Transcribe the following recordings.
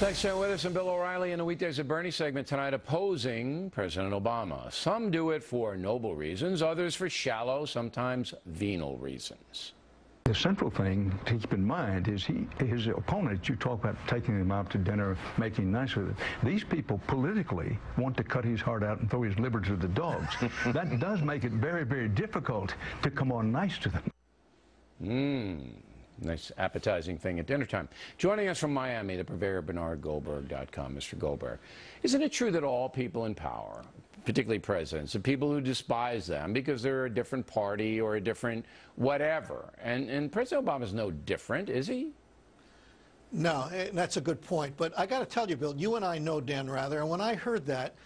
Thanks for staying with us. And Bill O'Reilly in the Weekdays at Bernie segment tonight opposing President Obama. Some do it for noble reasons, others for shallow, sometimes venal reasons. The central thing to keep in mind is his opponents, you talk about taking them out to dinner, making nice with it. These people politically want to cut his heart out and throw his liver to the dogs. That does make it very, very difficult to come on nice to them. Nice appetizing thing at dinner time. Joining us from Miami, the purveyor of BernardGoldberg.com, Mr. Goldberg. Isn't it true that all people in power, particularly presidents, and people who despise them because they're a different party or a different whatever, and President Obama's no different, is he? No, that's a good point. But I got to tell you, Bill, you and I know Dan Rather, and when I heard that,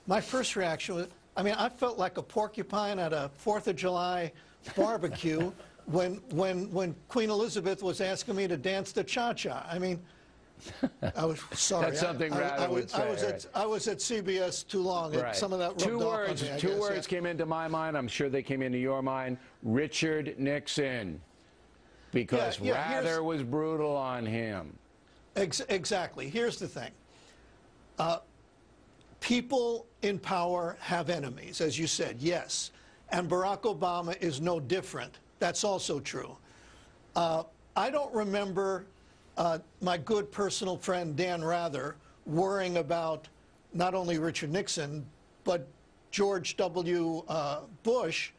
my first reaction was, I mean, I felt like a porcupine at a 4th of July barbecue when Queen Elizabeth was asking me to dance the cha-cha. I mean, I was sorry. That's something Rather would say. I was at CBS too long. Right. Some of that Two words came into my mind. I'm sure they came into your mind. Richard Nixon. Because Rather was brutal on him. Exactly. Here's the thing. People in power have enemies, as you said, yes. And Barack Obama is no different. That's also true. I don't remember my good personal friend Dan Rather worrying about not only Richard Nixon, but George W. Bush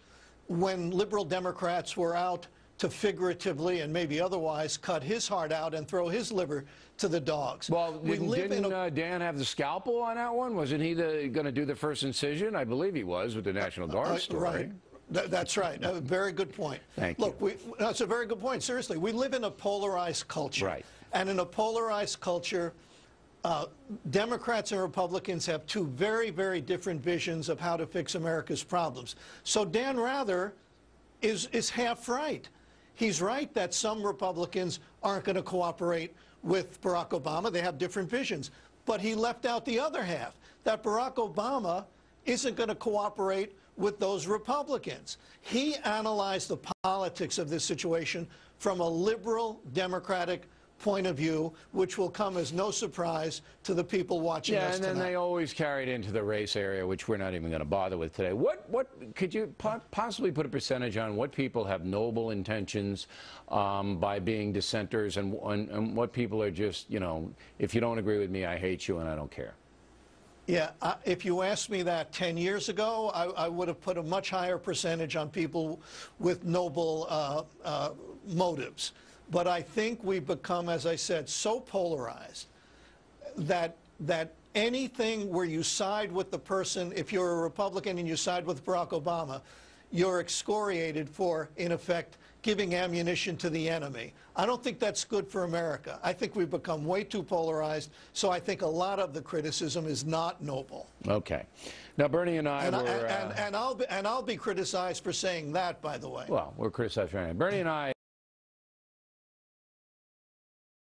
when liberal Democrats were out to figuratively and maybe otherwise cut his heart out and throw his liver to the dogs. Well, didn't Dan have the scalpel on that one? Wasn't he going to do the first incision? I believe he was with the National Guard story. Right. That's right. A very good point. Thank you. Look, that's a very good point. Seriously, we live in a polarized culture. Right. And in a polarized culture, Democrats and Republicans have two very, very different visions of how to fix America's problems. So Dan Rather is half right. He's right that some Republicans aren't going to cooperate with Barack Obama. They have different visions. But he left out the other half, that Barack Obama isn't going to cooperate with those Republicans. He analyzed the politics of this situation from a liberal Democratic point of view, which will come as no surprise to the people watching us tonight. And then they always carried into the race area, which we're not even going to bother with today. What could you possibly put a percentage on what people have noble intentions by being dissenters and what people are just, you know, if you don't agree with me, I hate you and I don't care? Yeah, if you asked me that 10 years ago, I would have put a much higher percentage on people with noble motives. But I think we've become, as I said, so polarized that anything where you side with the person, if you're a Republican and you side with Barack Obama, you're excoriated for, in effect, giving ammunition to the enemy. I don't think that's good for America. I think we've become way too polarized, so I think a lot of the criticism is not noble. Okay. Now, Bernie and I and I'll be criticized for saying that, by the way. Well, we're criticized right now. Bernie and I